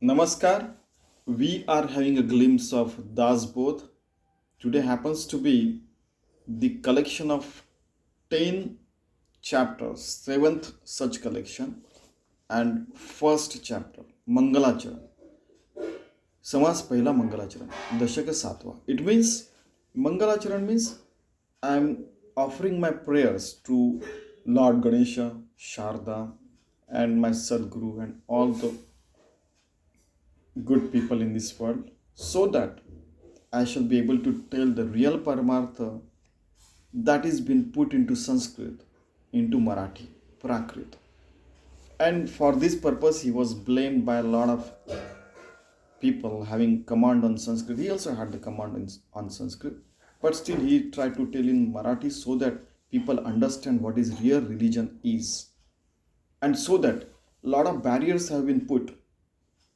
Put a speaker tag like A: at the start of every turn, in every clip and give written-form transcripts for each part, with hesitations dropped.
A: Namaskar. We are having a glimpse of Dasbodh. Today happens to be the collection of 10 chapters, 7th such collection, and first chapter, Mangalacharan. समास पहिला मंगलाचरण दशक सातवा. It means Mangalacharan means I am offering my prayers to Lord Ganesha, Sharda, and my Sadguru and all the good people in this world so that I shall be able to tell the real Paramartha that is been put into Sanskrit, into Marathi, Prakrit. And for this purpose, he was blamed by a lot of people having command on Sanskrit. He also had the command on Sanskrit, but still he tried to tell in Marathi so that people understand what is real religion is, and so that a lot of barriers have been put,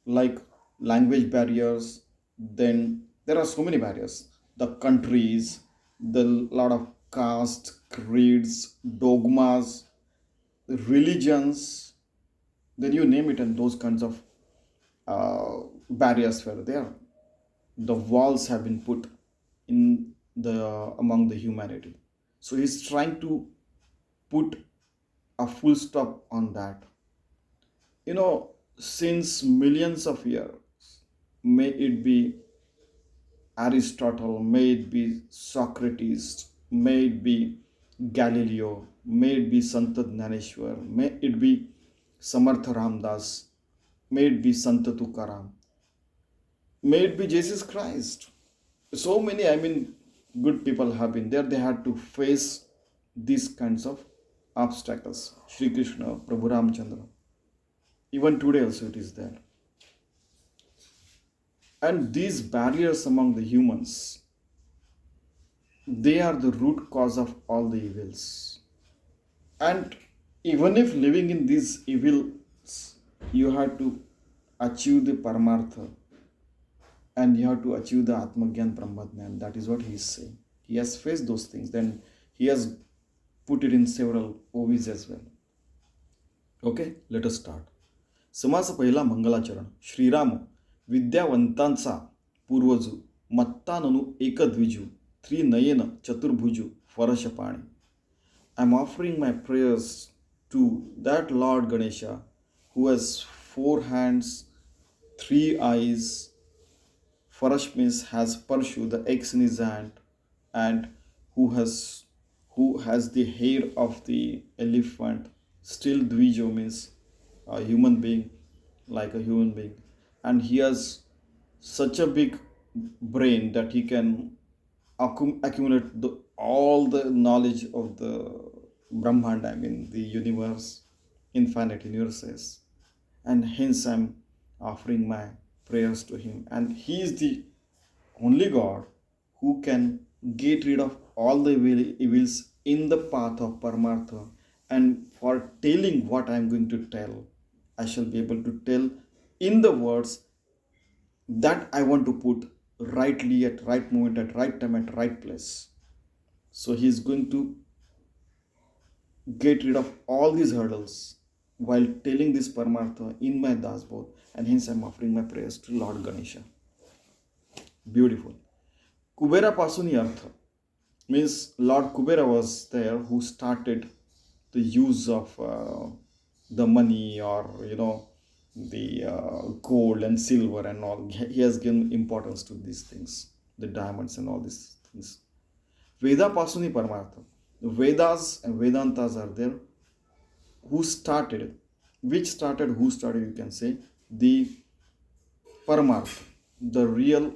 A: like language barriers. Then there are so many barriers, the countries, the lot of caste, creeds, dogmas, religions, then you name it, and those kinds of barriers were there. The walls have been put in the among the humanity. So he's trying to put a full stop on that. Since millions of years, may it be Aristotle, may it be Socrates, may it be Galileo, may it be Sant Dnyaneshwar, may it be Samarth Ramdas, may it be Sant Tukaram, may it be Jesus Christ. So many, good people have been there. They had to face these kinds of obstacles. Sri Krishna, Prabhu Ramchandra. Even today also it is there. And these barriers among the humans, they are the root cause of all the evils. And even if living in these evils, you have to achieve the Paramartha and you have to achieve the Atmagyan Brahmadnyan. That is what he is saying. He has faced those things. Then he has put it in several OVs as well. Okay, let us start. समास पहिला मंगलाचरण. Shriram विद्यावंतांचा पूर्वजू, मत्ताननु एकद्विजू, Trinayan चतुर्भुजू, फरशपाणी. I am offering my prayers to that Lord Ganesha who has 4 hands, 3 eyes. Farash means has Parshu, the X in his hand, and who has the hair of the elephant. Still Dvijo means a human being, like a human being, and he has such a big brain that he can accumulate all the knowledge of the Brahmanda, the universe, infinite universes, and hence I'm offering my prayers to him. And he is the only God who can get rid of all the evils in the path of Paramartha. And for telling what I'm going to tell, I shall be able to tell in the words that I want to put rightly at right moment, at right time, at right place. So he's going to get rid of all these hurdles while telling this Paramartha in my Dasbodh, and hence I'm offering my prayers to Lord Ganesha. Beautiful. Kubera Pasuni Artha means Lord Kubera was there who started the use of the money, or the gold and silver and all. He has given importance to these things, the diamonds and all these things. Veda Pasuni Paramartha. Vedas and Vedantas are there. Who started? Who started, you can say, the Paramartha, the real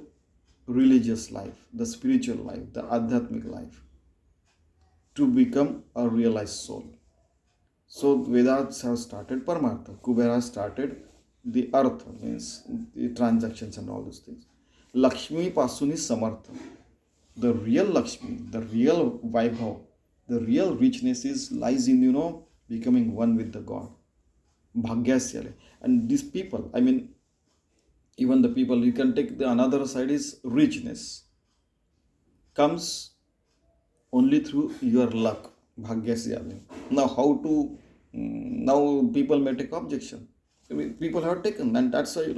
A: religious life, the spiritual life, the Adhyatmic life, to become a realized soul. So Vedas have started Paramartha. Kubera started the Artha, means the transactions and all those things. Lakshmi Pasuni Samartha. The real Lakshmi, the real Vaibhav, the real richness lies in, becoming one with the God. Bhagyasyale. And these people, even the people, you can take the another side is richness. Comes only through your luck. Bhagyasyale. Now people may take objection. People have taken, and that's why,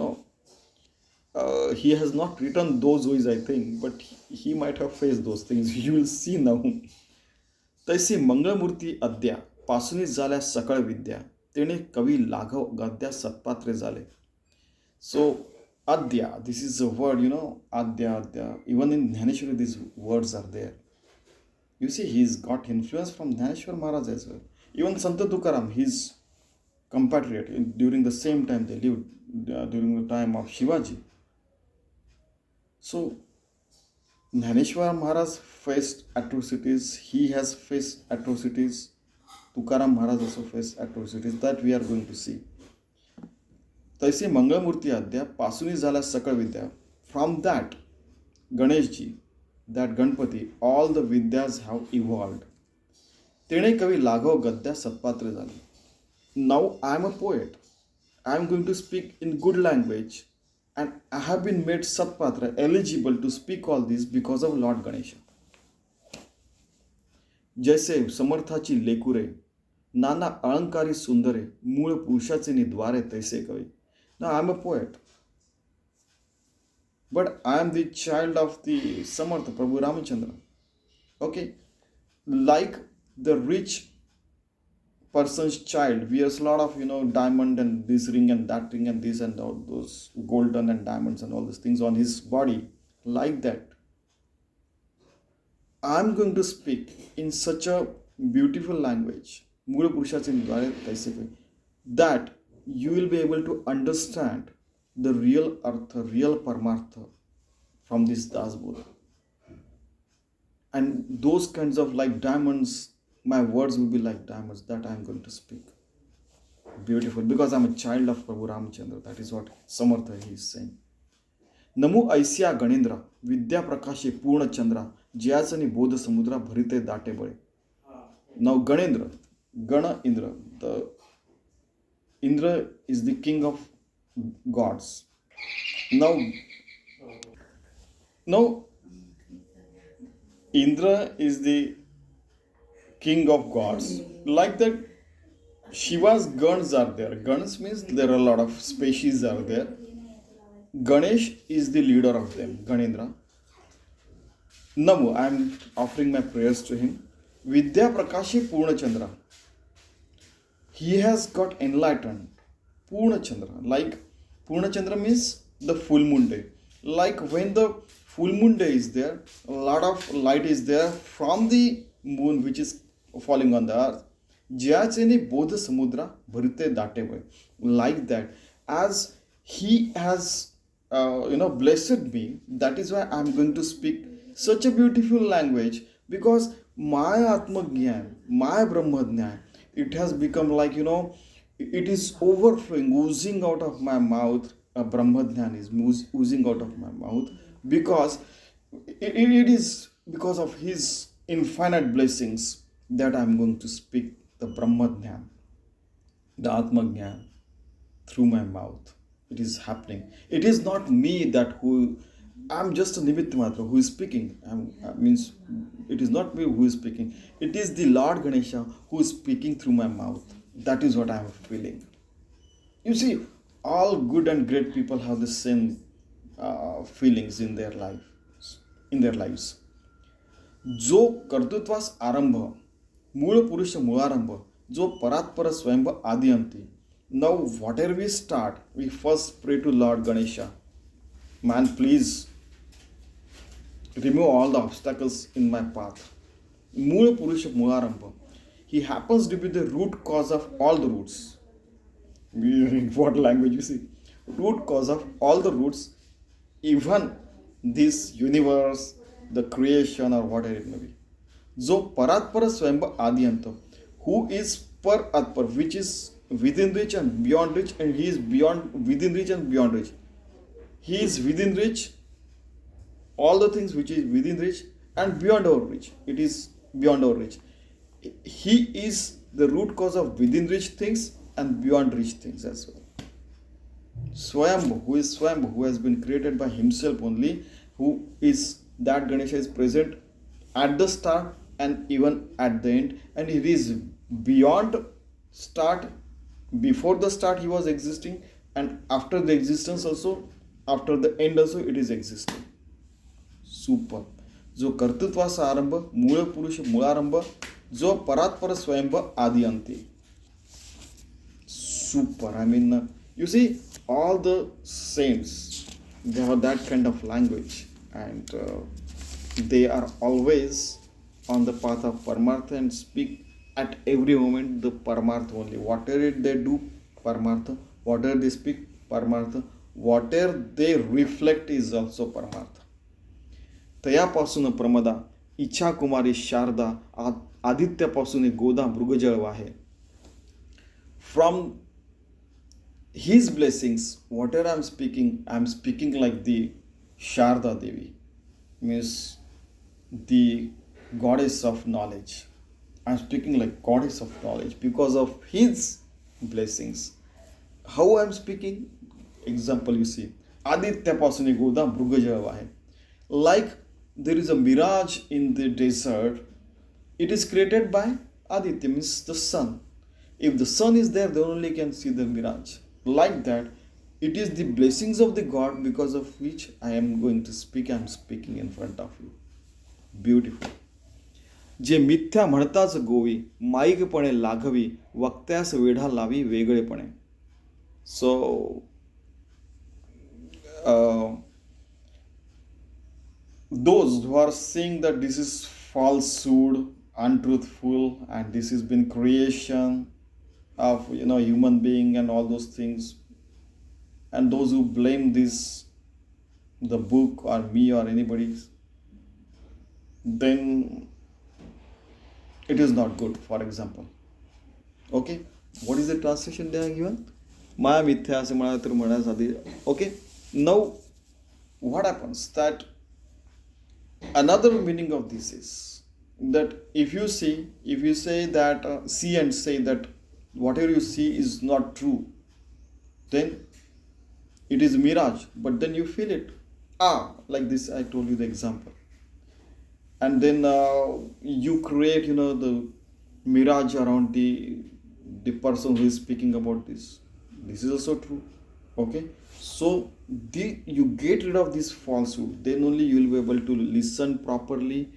A: he has not written those ways, I think, but he might have faced those things. You will see now. तैसी मंगळमूर्ती अद्या पासुनी झाल्या सकळ विद्या तेणे कवी लाघव गद्या सत्पात्रे झाले. So adya, this is a word, adya. Even in Dhaneshwari these words are there. You see, he's got influence from Dhaneshwar Maharaj as well. Even Sant Tukaram, his compatriot, during the same time they lived, during the time of Shivaji. So Dhaneshwar Maharaj faced atrocities. He has faced atrocities. Tukaram Maharaj also faced atrocities. That we are going to see. तैसे मंगळमूर्ती अद्या पासुनी झाला सकळ विद्या. From that Ganeshji, that Ganpati, all the Vidyas have evolved. तेणे कवी लाघव गद्या सत्पात्रे झाले. Now I am a poet. I am going to speak in good language, and I have been made Satpatra eligible to speak all this because of Lord Ganesha. जैसे समर्थाची लेकुरे नाना अलंकारी सुंदरे मूळ पुरुषाचे निद्वारे तैसे कवी. Now I am a poet, but I am the child of the Samartha Prabhu Ramachandra. Okay, like the rich person's child wears a lot of diamond and this ring and that ring and this and all those golden and diamonds and all these things on his body. Like that, I am going to speak in such a beautiful language, मूळ पुरुषाचे द्वारे तैसे कवी, that you will be able to understand the real artha, real paramartha from this Dasbodh. And those kinds of like diamonds, my words will be like diamonds that I am going to speak. Beautiful, because I am a child of Prabhu Ramachandra. That is what Samartha he is saying. NaMo Isaiah Ganendra विद्या प्रकाशे पूर्ण चंद्रा ज्याचनी बोध समुद्रा भरिते दाटे बळे. Now Ganendra, Gana Indra, the Indra is the king of gods. Now Indra is the king of gods. Like that, Shiva's Gans are there. Gans means there are a lot of species are there. Ganesh is the leader of them, Ganendra. Namo, I am offering my prayers to him. Vidya Prakashi Purna Chandra. He has got enlightened. Purna Chandra. Like Purna Chandra means the full moon day. Like when the full moon day is there, a lot of light is there from the moon which is falling on the earth. Jyacheni bodha samudra bharite datevai. Like that, as he has blessed me, that is why I am going to speak such a beautiful language, because my Atma Gyan, my Brahma Jnana, it has become like, it is overflowing, oozing out of my mouth. Brahma Jnana is oozing out of my mouth, because it is because of his infinite blessings that I am going to speak the Brahma Jnana, the Atma Jnana through my mouth. It is happening. It is not me I'm just a Nimitta Matra who is speaking. Means it is not me who is speaking. It is the Lord Ganesha who is speaking through my mouth. That is what I am feeling. You see, all good and great people have the same feelings in their lives. जो कर्तृत्वास आरंभ, मूळ पुरुष मुळारंभ, जो परात्पर स्वयंभ आदि अंती. Now whatever we start, we first pray to Lord Ganesha. Man, please remove all the obstacles in my path. Moola Purusha Mularambha. He happens to be the root cause of all the roots. In what language you see? Root cause of all the roots, even this universe, the creation or whatever it may be. Jo Paratpara Swayambha Adiyanta, who is per Atpar, which is within reach and beyond reach, and he is within reach and beyond reach. He is within reach, all the things which is within reach and beyond our reach. It is beyond our reach. He is the root cause of within reach things and beyond reach things as well. Swayambhu, who is Swayambhu, who has been created by himself only, who is that Ganesha is present at the start and even at the end, and it is beyond start. Before the start he was existing, and after the existence also after the end also it is existing. Super. जो कर्तृत्वाचा आरंभ, मूळ पुरुष मूळारंभ, जो परात्पर स्वयंभ आदि अंती. Super. I mean, you see, all the saints, they have that kind of language, and they are always on the path of Paramartha and speak at every moment the Paramartha only. Whatever they do, Paramartha. Whatever they speak, Paramartha. Whatever they reflect is also Paramartha. तयापासून प्रमदा, इच्छा कुमारी शारदा, आदित्यापासून गोदा मृगजळ वाहे. From his blessings, whatever I'm speaking like the Sharda Devi, means the goddess of knowledge. I'm speaking like goddess of knowledge because of his blessings. How I'm speaking? Example, you see, Aditya Pasuni Goda Brugajavahe. Like there is a mirage in the desert, it is created by Aditya, means the sun. If the sun is there, then only can see the mirage. Like that, it is the blessings of the God because of which I am going to speak. I am speaking in front of you. Beautiful. जे मिथ्या म्हणताच गोवी, माईकपणे लाघवी, वक्त्यास वेढा लावी वेगळेपणे. So, those who are saying that this is falsehood, untruthful, and this has been creation of human being and all those things, and those who blame this, the book or me or anybody, then it is not good. For example, okay, what is the translation they are given? Maya mithya ase म्हणाले तर म्हणायसाठी. Okay, now what happens that another meaning of this is that if you say that see and say that whatever you see is not true, then it is mirage, but then you feel it. Like this, I told you the example. And then you create, the mirage around the person who is speaking about this. This is also true. Okay? So, you get rid of this falsehood. Then only you will be able to listen properly.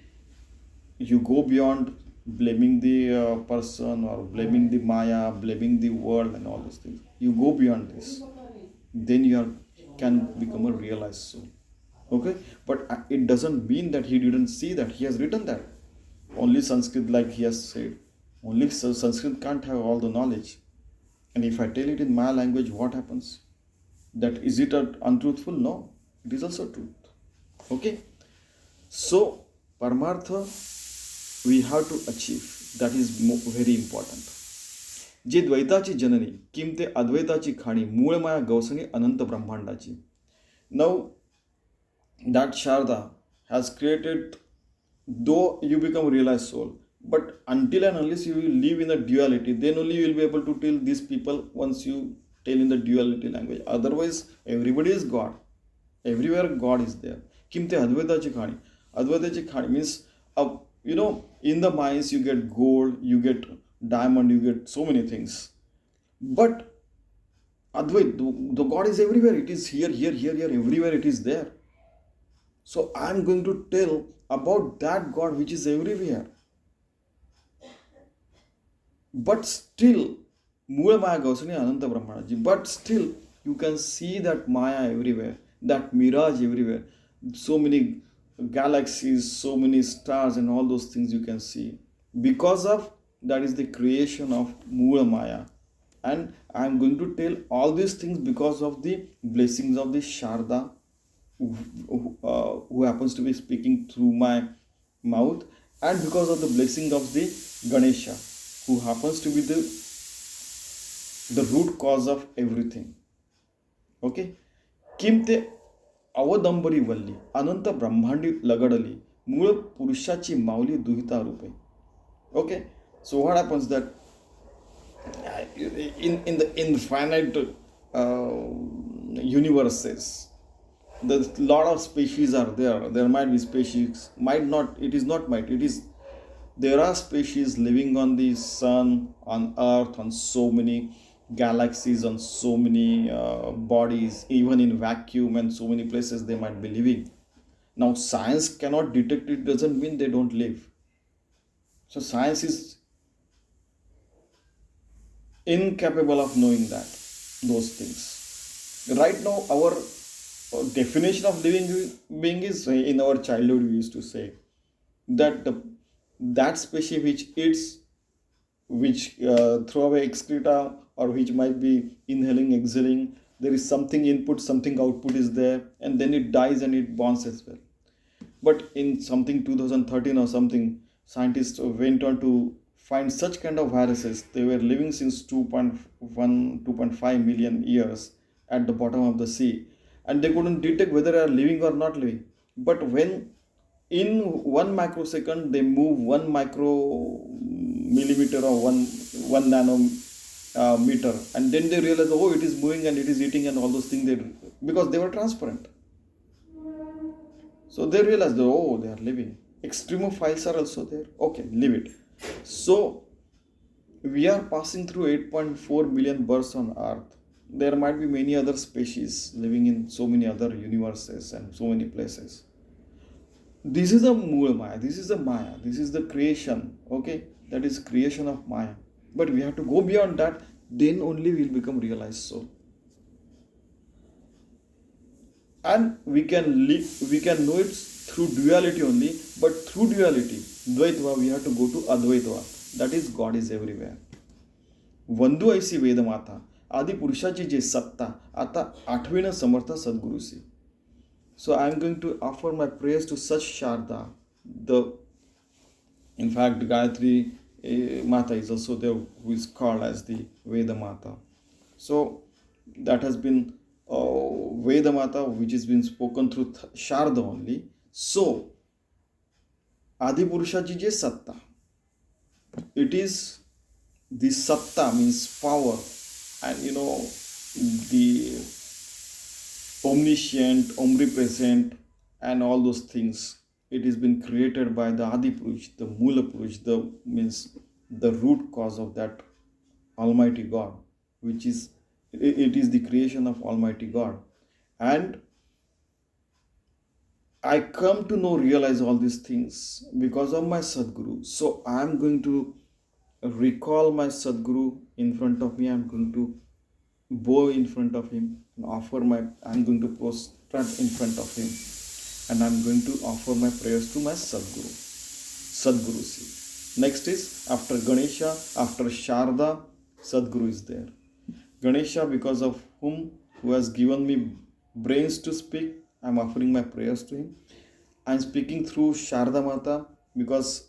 A: You go beyond blaming the person or blaming the Maya, blaming the world and all those things. You go beyond this. Then you can become a realized soul. Okay? But it doesn't mean that he didn't see that. He has written that. Only Sanskrit, like he has said. Only Sanskrit can't have all the knowledge. And if I tell it in my language, what happens? That is it untruthful? No. It is also truth. Okay? So, Paramartha, we have to achieve. That is very important. जे द्वैताची जननी, किमते अद्वैताची खाणी, मूळ माया गवसणी अनंत ब्रह्मांडाची. Now, that Sharda has created, though you become realized soul, but until and unless you will live in a duality, then only you will be able to tell these people once you tell in the duality language. Otherwise, everybody is God. Everywhere God is there. Kimte advaitachi khani. Advaitachi khani means, in the mines you get gold, you get diamond, you get so many things. But Advait, the God is everywhere. It is here, everywhere it is there. So I am going to tell about that God which is everywhere. But still, Mula Maya Gausani Ananta Brahmanaji, but still you can see that Maya everywhere, that mirage everywhere. So many galaxies, so many stars and all those things you can see. Because of that is the creation of Mula Maya. And I am going to tell all these things because of the blessings of the Sharda who happens to be speaking through my mouth, and because of the blessing of the Ganesha who happens to be the root cause of everything. Okay? Kimte अवदंबरी वल्ली अनंत ब्रह्मांडी लगडली मूळ पुरुषाची माऊली दुहिता रूपे. Okay? So what happens that in the infinite universes, the lot of species are there. There might be species, might not, it is not might, it is, there are species living on the sun, on earth, on so many galaxies and so many bodies, even in vacuum and so many places they might be living. Now, science cannot detect it, doesn't mean they don't live. So, science is incapable of knowing that, those things. Right now, our definition of living being is in our childhood, we used to say that that species which eats, which throw away excreta, or which might be inhaling, exhaling, there is something input, something output is there, and then it dies and it bonds as well. But in something 2013 or something, scientists went on to find such kind of viruses. They were living since 2.1, 2.5 million years at the bottom of the sea, and they couldn't detect whether they are living or not living. But when in 1 microsecond they move 1 micro millimeter or one nanometer, and then they realize, oh, it is moving and it is eating and all those things. They, because they were transparent, so they realize that, oh, they are living. Extremophiles are also there. Okay, leave it. So we are passing through 8.4 billion births on Earth. There might be many other species living in so many other universes and so many places. This is the Mool Maya. This is the Maya. This is the creation. Okay, that is creation of Maya. But we have to go beyond that. Then only we will become realized soul. And we can live, we can know it through duality only, but through duality, Dvaitva, we have to go to Advaitva. That is, God is everywhere. वंदू ऐसी वेदमाता आदि पुरुषाची जे सत्ता आता आठवेनं समर्थ सद्गुरुसी. So I am going to offer my prayers to such Sharda. In fact, Gayatri Mata is also there, who is called as the Veda Mata. So that has been Veda Mata, which has been spoken through Sharda only. So Adi Purushaji je Satta. It is the Satta, means power, and the omniscient, omnipresent, and all those things. It has been created by the Adi Purush, the Mula Purush, the means the root cause of that Almighty God, which is, it is the creation of Almighty God. And I come to know, realize all these things because of my Sadguru. So I am going to recall my Sadguru in front of me. I am going to bow in front of him and I'm going to prostrate in front of him, and I'm going to offer my prayers to my Sadguru. Sadguru see. Next is, after Ganesha, after Sharda, Sadguru is there. Ganesha, because of who has given me brains to speak, I'm offering my prayers to him. I'm speaking through Sharda Mata because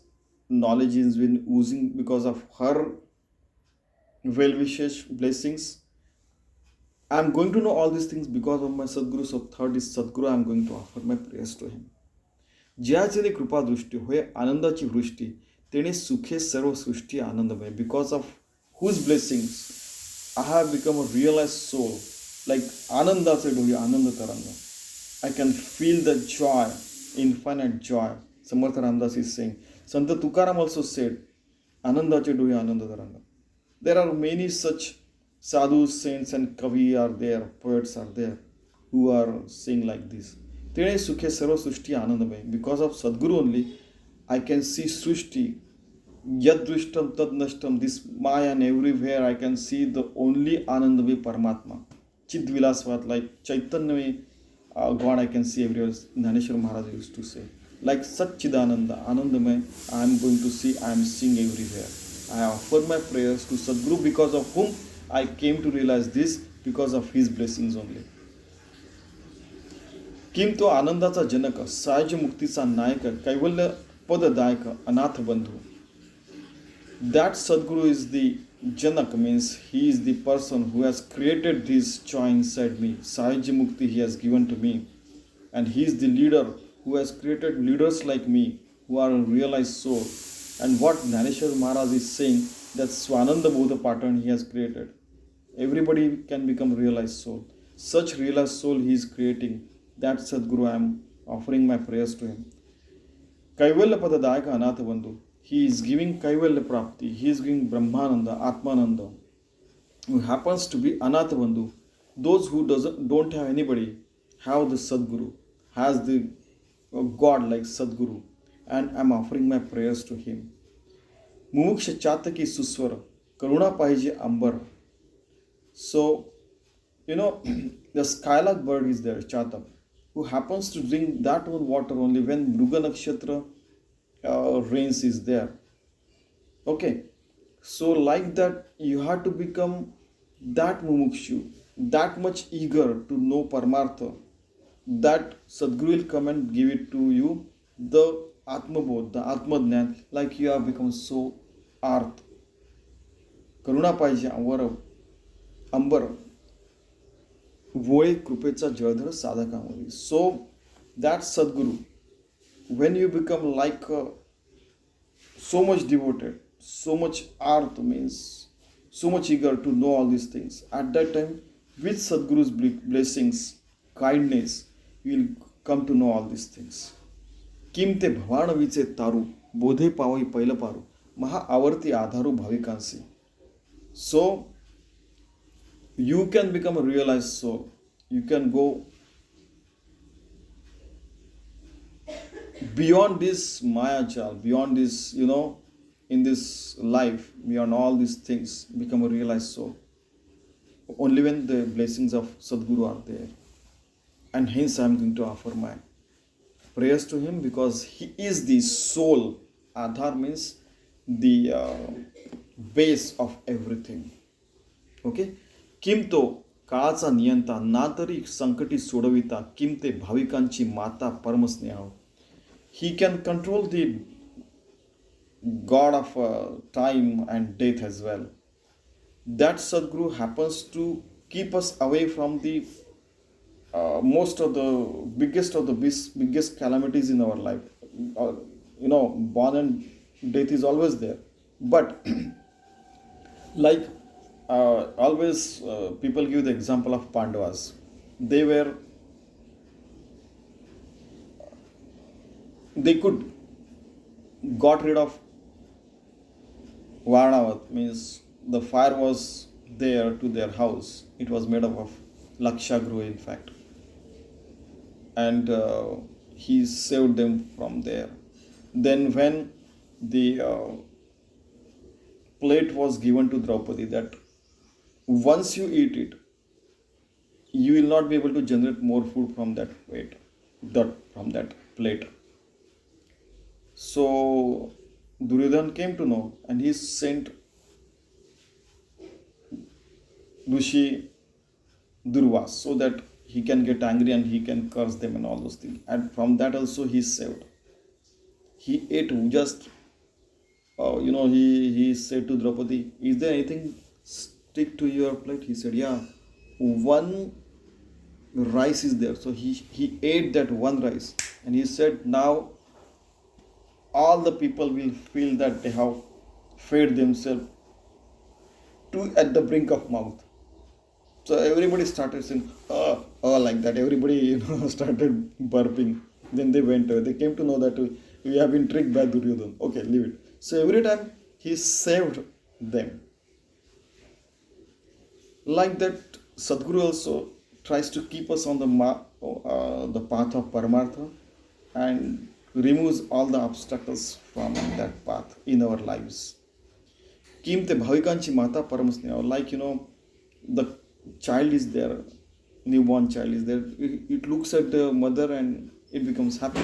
A: knowledge has been oozing because of her well-wishes, blessings. I'm going to know all these things because of my Sadguru. So third is Sadguru. I'm going to offer my prayers to him. ज्याचेने कृपा दृष्टी होय आनंदाची वृष्टी तेने सुखे सर्व सृष्टी आनंदमय. Because of whose blessings I have become a realized soul, like आनंदाचे डोही आनंद तरंग. I can feel the joy, infinite joy. Sant Ramdas is saying. Sant Tukaram also said, आनंदाचे डोही आनंद तरंग. There are many such sadhus, saints, and kavi are there, poets are there, who are saying like this. Tene sukhe sarva srushti anandamay. Because of Sadguru only, I can see srushti. Yad drishtam tad nashtam. This Maya, and everywhere I can see the only Anandamay Paramatma. Chid Vilasvat, like Chaitanya God I can see everywhere. Dhaneshwar Maharaj used to say. Like such Chidananda, Anandamay, I am going to see, I am seeing everywhere. I offer my prayers to Sadguru, because of whom I came to realize this, because of his blessings only. किम तो आनंदाचा जनक, सहज मुक्तीचा नायक, कैवल्य पददायक, अनाथ बंधू. That Sadguru is the Janak, means he is the person who has created this joy inside me. Sahaj Mukti he has given to me. And he is the leader who has created leaders like me, who are a realized soul. And what Dhaneshwar Maharaj is saying, that Swananda Bodha pattern he has created. Everybody can become realized soul. Such realized soul he is creating. That Sadguru I am offering my prayers to him. Kaivalya Padadayaka Anatha Bandhu. He is giving Kaivalya Prapti. He is giving Brahmananda, Atmananda. who happens to be Anath Bandhu. Those who don't have anybody have the Sadguru, has the God like Sadguru, and I'm offering my prayers to him. Mumuksha Chataki Suswara, Karuna Paiji Ambar. So, the skylark bird is there, Chatak, who happens to drink that one water only when Mruga Nakshatra rains is there. Okay, so like that, you have to become that mumukshu, that much eager to know Paramartha, that Sadguru will come and give it to you, the Atmabodh, the Atmadnyan, like you have become so arth. Karuna पाहिजे अंबर वोळे कृपेचा जळधर साधकामध्ये. So that Sadguru, when you become like so much devoted, so much arth means so much eager to know all these things, at that time with Sadguru's blessings, kindness, you will come to know all these things. किम ते भवानवीचे तारू बोधे पावई पहिलं पारू महा आवर्ती आधारू भाविकांसी. So you can become a realized soul. You can go beyond this Maya Jal, beyond this, in this life, beyond all these things, become a realized soul. Only when the blessings of Sadguru are there. And hence I am going to offer my prayers to him, because he is the soul. Adhar means the base of everything. Okay? किम तो काळाचा नियंता ना तरी संकटी सोडविता किम ते भाविकांची माता परमस्नेह. He can control the God of time and death as well. That Sadguru happens to keep us away from the most of the biggest calamities in our life. Born and death is always there. But like always people give the example of Pandavas. They could got rid of Varnavat, means the fire was there to their house. It was made up of Lakshagru, in fact. And he saved them from there. Then when the plate was given to Draupadi, that once you eat it, you will not be able to generate more food from that plate. So Duryodhan came to know, and he sent Rishi Durvas so that he can get angry and he can curse them and all those things. And from that also he is saved. He ate just, he said to Draupadi, is there anything stick to your plate? He said, yeah, one rice is there. So he ate that one rice, and he said, now all the people will feel that they have fed themselves to at the brink of mouth. So everybody started saying, like that. Everybody started burping. Then they went away. They came to know that we have been tricked by Duryodhan. Okay, leave it. So every time he saved them. Like that, Sadguru also tries to keep us on the path of Paramartha and removes all the obstacles from that path in our lives. Kim te bhavikanchi mata paramasneha, like the child is there, newborn child is there. It looks at the mother and it becomes happy.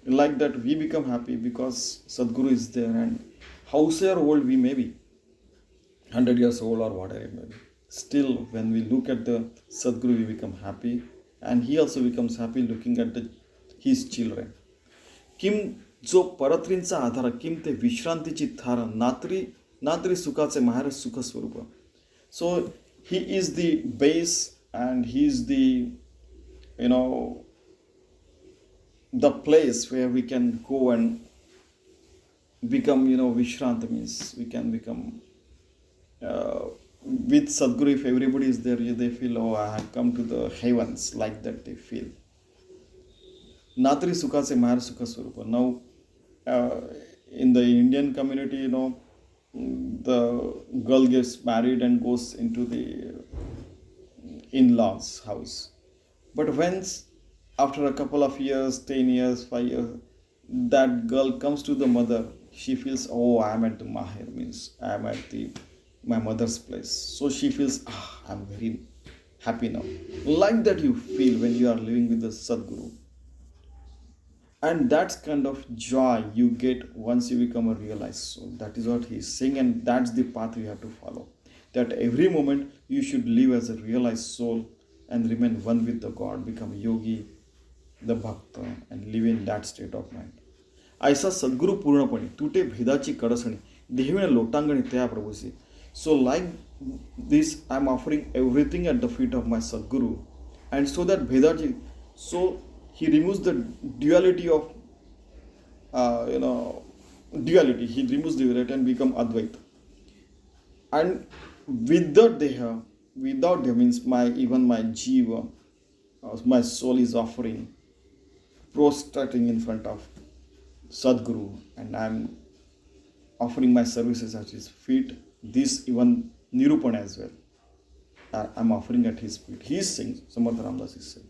A: Like that, we become happy because Sadguru is there, and however old we may be, 100 years old or whatever it may be, still when we look at the Sadguru, we become happy, and he also becomes happy looking at his children. Kim जो परत्रींचा आधार, किम ते विश्रांतीची थार, नात्री सुखाचे माहेर सुख स्वरूप. So he is the base, and he is the the place where we can go and become Vishranta, means we can become with Sadguru. If everybody is there, they feel, I have come to the heavens, like that they feel. Natri Sukha se Mahar Sukha Swarupa. Now, in the Indian community, the girl gets married and goes into the in-laws house. But once, after a couple of years, 10 years, 5 years, that girl comes to the mother, she feels, oh, I'm at the mahir, means I'm at the my mother's place. So she feels, I'm very happy now. Like that you feel when you are living with the Sadguru. And that's kind of joy you get once you become a realized soul. That is what he's saying, and that's the path you have to follow. That every moment you should live as a realized soul and remain one with the God, become a yogi, the bhakta, and live in that state of mind. ऐसा सद्गुरु पूर्णपणे तुटे भेदाची कडसणी देहविण लोटांगणी त्या प्रभूसी. So like this, I am offering everything at the feet of my Sadguru, and so that Bhedaji, so he removes the duality of duality. He removes duality and become Advaita. And without Deha, without Deha means even my Jiva, my soul is offering, prostrating in front of Sadguru, and I am offering my services at his feet. This even Nirupan as well, I am offering at his feet. He is saying, Sant Ramdas is saying,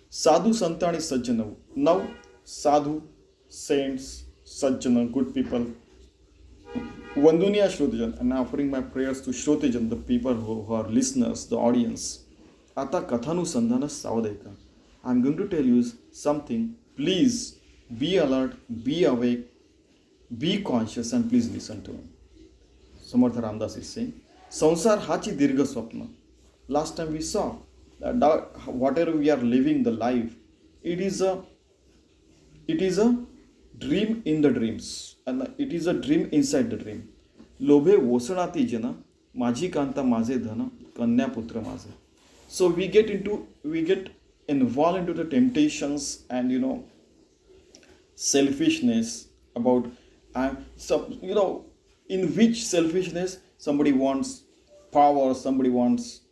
A: Sadhu Santani Sajjana. Now, Sadhu, saints, Sajjana, good people, Vanduniya Shrotijan, and offering my prayers to Shrotijan, the people who are listeners, the audience. Ata Kathanu Sandhana Savadeka. I am going to tell you something. Please be alert, be awake, be conscious, and please listen to him. Sant Ramdas is saying, Sansar Hachi Dirga Swapna. Last time we saw that whatever we are living the life, it is a dream in the dreams, and it is a dream inside the dream. Lobhe wosanati jana, maji kanta maze dhana, kanya putra maze. So we get involved into the temptations and selfishness about in which selfishness somebody wants power, somebody wants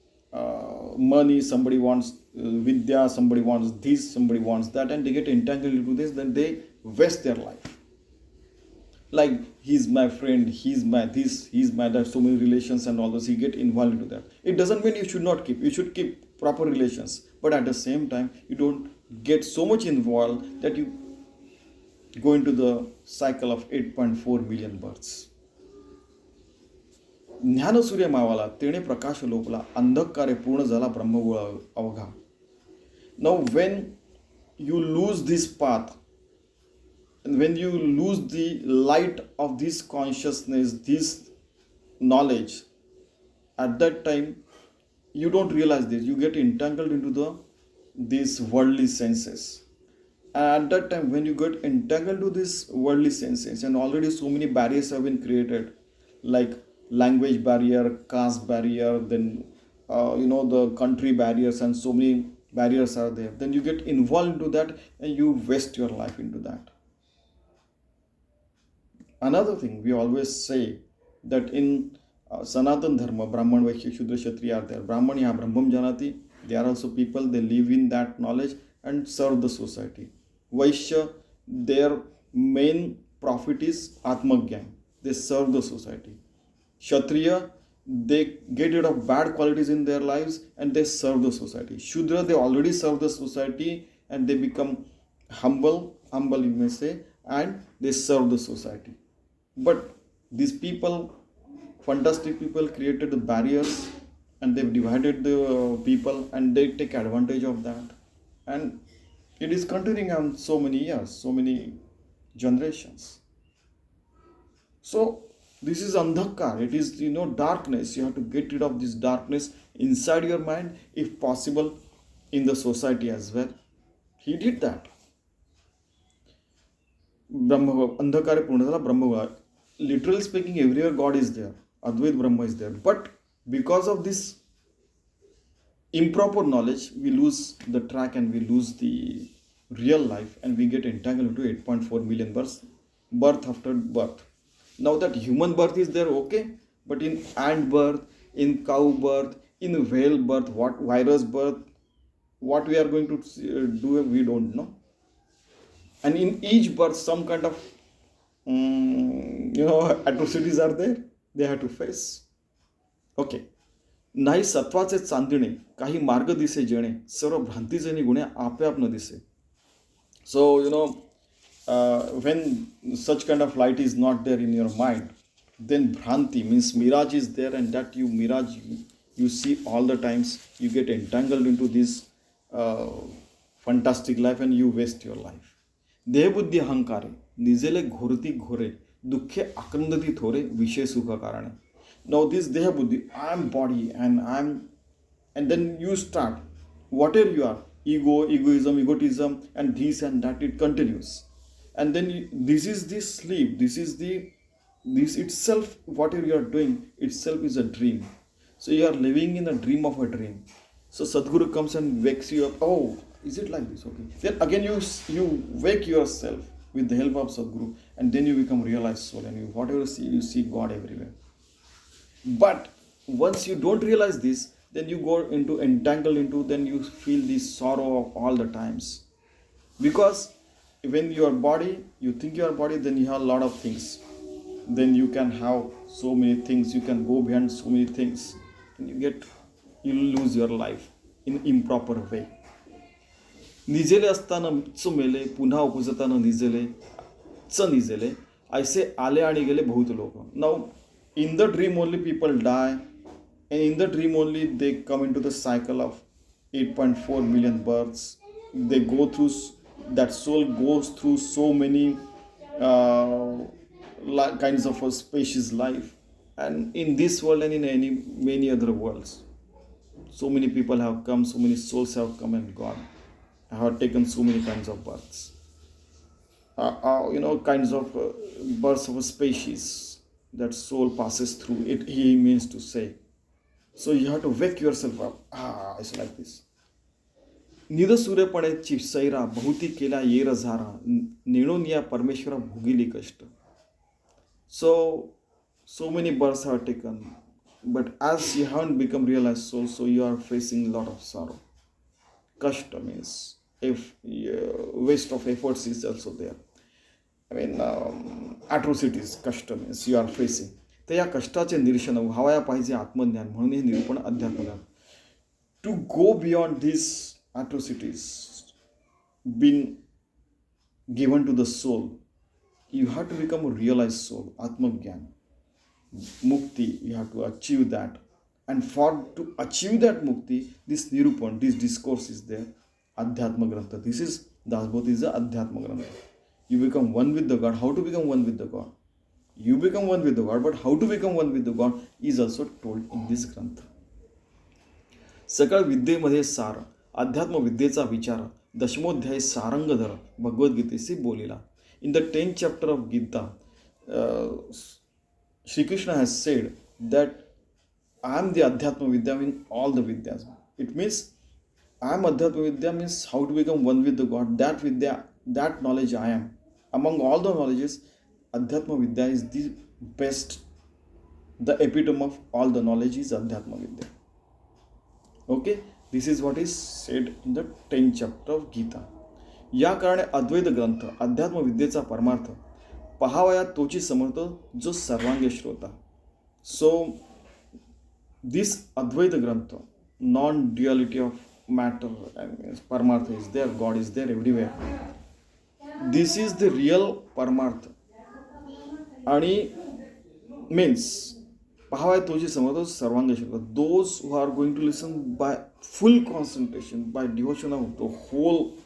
A: money, somebody wants vidya, somebody wants this, somebody wants that, and they get entangled into this, then they waste their life. Like, he's my friend, he's my this, he's my that, so many relations and all this, you get involved into that. It doesn't mean you should not keep, you should keep proper relations, but at the same time, you don't get so much involved that you go into the cycle of 8.4 million births. ज्ञानसूर्य मावाला तेणे प्रकाश लोपला, अंधकारे पूर्ण झाला ब्रह्मगोळ अवघा. Now when you lose this path, and when you lose the light of this consciousness, this knowledge, at that time you don't realize this, you get entangled into these worldly senses. And at that time when you get entangled to these worldly senses, and already so many barriers have been created, like language barrier, caste barrier, then the country barriers, and so many barriers are there, then you get involved into that and you waste your life into that. Another thing we always say, that in Sanatan Dharma, Brahman, Vaishya, Shudra, Kshatriya are there. Brahman ya Brahmam Janati, they are also people, they live in that knowledge and serve the society. Vaishya, their main profit is Atmagyan, they serve the society. Kshatriya, they get rid of bad qualities in their lives and they serve the society. Shudra, they already serve the society and they become humble you may say, and they serve the society. But these people, fantastic people, created the barriers and they've divided the people and they take advantage of that. And it is continuing on so many years, so many generations. So this is andhakar, it is darkness. You have to get rid of this darkness inside your mind, if possible in the society as well. He did that. Brahma, andhakare purnadala Brahma. Literally speaking, everywhere God is there, Advait Brahma is there. But because of this improper knowledge, we lose the track and we lose the real life, and we get entangled into 8.4 million births, birth after birth. Now that human birth is there, okay, but in ant birth, in cow birth, in whale birth, what virus birth, what we are going to do, we don't know. And in each birth, some kind of atrocities are there, they have to face. Okay. नाही सत्वाचे चांदणे, काही मार्ग दिसे जेणे, सर्व भ्रांतीचे निगुणे आपोआप न दिसे. So, when such kind of light is not there in your mind, then bhranti means mirage is there, and that mirage you see all the times. You get entangled into this fantastic life and you waste your life. देहबुद्धी अहंकारे निजेले घोरती घोरे, दुःखे आक्रंदती थोरे, विषय सुख कारणे. Now this dehabuddhi, I am body and then you start whatever you are, egoism, egotism, and this and that, it continues. And then this is the sleep, this itself, whatever you are doing itself is a dream. So you are living in a dream of a dream. So Sadhguru comes and wakes you up. Oh, is it like this? Okay. Then again you wake yourself with the help of Sadhguru, and then you become realized soul, and whatever you see God everywhere. But once you don't realize this, then you go entangled into, then you feel this sorrow of all the times. Because when your body, you think your body, then you have a lot of things. Then you can have so many things, you can go beyond so many things, and you lose your life in improper way. निजेले असताना च मेले, पुन्हा उपजताना निजेले च निजेले, ऐसे आले आणि गेले बहुत लोक. Now in the dream only people die, and in the dream only they come into the cycle of 8.4 million births. They go through, that soul goes through so many kinds of a species life, and in this world and in many other worlds, so many people have come, so many souls have come and gone, have taken so many kinds of births, kinds of births of a species that soul passes through it, he means to say. So you have to wake yourself up. It's like this. निद सूर्यपणे चिपसैरा, बहुती केला येर झारा, नेणोनिया परमेश्वरा भोगिली कष्ट. So many births have taken, but as you haven't become realized soul, so you are facing a lot of sorrow. Kashta means if waste of efforts is also there. Atrocities, कष्ट means you are facing. तर या कष्टाचे निरीक्षण व्हावया पाहिजे आत्मज्ञान, म्हणून हे निरूपण अध्यात्मज्ञान. To go beyond these atrocities been given to the soul, you have to become a realized soul, Atmagyan, Mukti, you have to achieve that. And to achieve that Mukti, this Nirupan, this discourse is there, Adhyatma Grantha. This is, Dasbodh is the Adhyatma Grantha. You become one with the God. How to become one with the God? You become one with the God, but how to become one with the God is also told in this Grantha. सकळ विद्येमध्ये सार, अध्यात्म विद्येचा विचार, दशमोध्याय Sarangdhar भगवद्गीतेशी बोलिला. In the 10th chapter of Gita, Shri Krishna has said that I am the Adhyatma Vidya, means all the Vidyas. It means I am Adhyatma Vidya means how to become one with the God. That Vidya, that knowledge I am. Among all the knowledges, Adhyatma Vidya is the best. The epitome of all the knowledge is Adhyatma Vidya. Okay, this is what is said in the 10th chapter of Gita. या कारणे अद्वैत ग्रंथ, अध्यात्म विद्येचा परमार्थ, पहावया तोची समर्थ जो सर्वांगे श्रोता. So this Advaita Grantha, non-duality of matter and Paramartha is there, God is there everywhere. This is the real Paramartha. आणि means पहावया तोची समर्थ सर्वांगे श्रोता. Those who are going to listen by full concentration, by devotion of the whole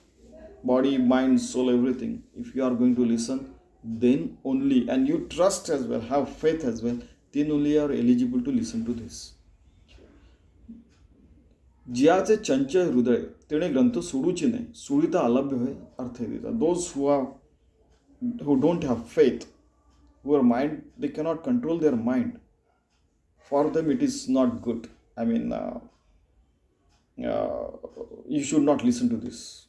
A: body, mind, soul, everything, if you are going to listen, then only, and you trust as well, have faith as well, then only you are eligible to listen to this. जियाचे चंचल हृदय तेणे ग्रंथ सोडूची नाही, सुळीता अलभ्य होय अर्थ देता. Those who don't have faith, who are mind, they cannot control their mind. For them it is not good. I mean, you should not listen to this.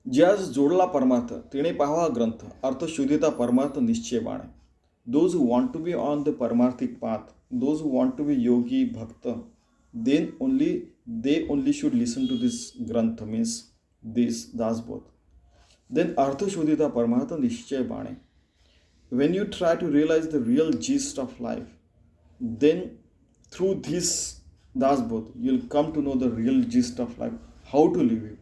A: ज्यास जोडला परमार्थ तिने पाहावा ग्रंथ, अर्थ शोधिता परमार्थ निश्चय बाणे. Those who want to be on the paramarthic path, those who want to be yogi, bhakta, then they only should listen to this grantha, means this Dasbodh. Then Artha Shodhita Paramartha Nishchay Bane. When you try to realize the real gist of life, then through this Dasbodh, you'll come to know the real gist of life, how to live it,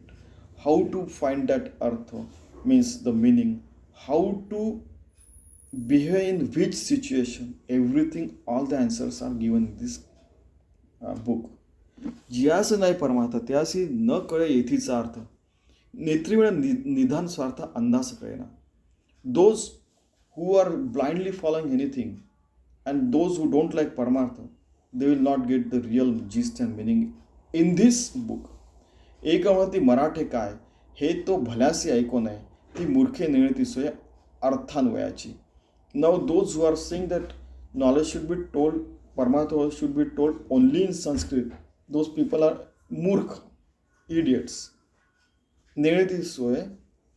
A: how to find that Artha, means the meaning, how to behave in which situation, everything, all the answers are given in this book. जियास नाही परमार्थ त्यासी न कळे येथीचा अर्थ नेत्रीवेळ निधान स्वार्थ अंदास कळेना. Those who are blindly following anything and those who don't like Paramartha, they will not get the real gist and meaning in this book. एक म्हणती मराठे काय हे तो भल्यासी ऐको नये ती मूर्खे निळती सोय अर्थान्वयाची. Now those who are saying that knowledge should be told, Paramartha should be told only in Sanskrit, those people are मूर्ख, idiots. निळती soy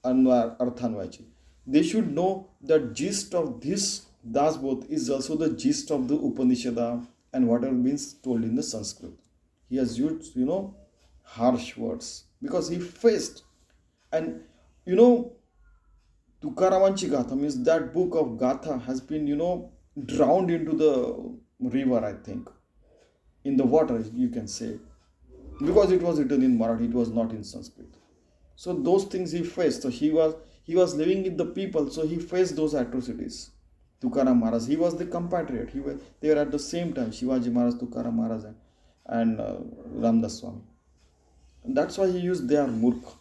A: अर्थान्वयाची. They should know that gist of this Dasbodh is also the gist of the Upanishada and whatever means told in the Sanskrit. He has used, harsh words because he faced. And, Tukaramanchi Gatha means that book of Gatha has been, drowned into the river, I think. In the water, you can say. Because it was written in Marathi, it was not in Sanskrit. So those things he faced. So he was living with the people, so he faced those atrocities. Tukaram Maharaj, he was the compatriot. They were at the same time, Shivaji Maharaj, Tukaram Maharaj, and Ramdas Swami. And that's why he used they are murkh.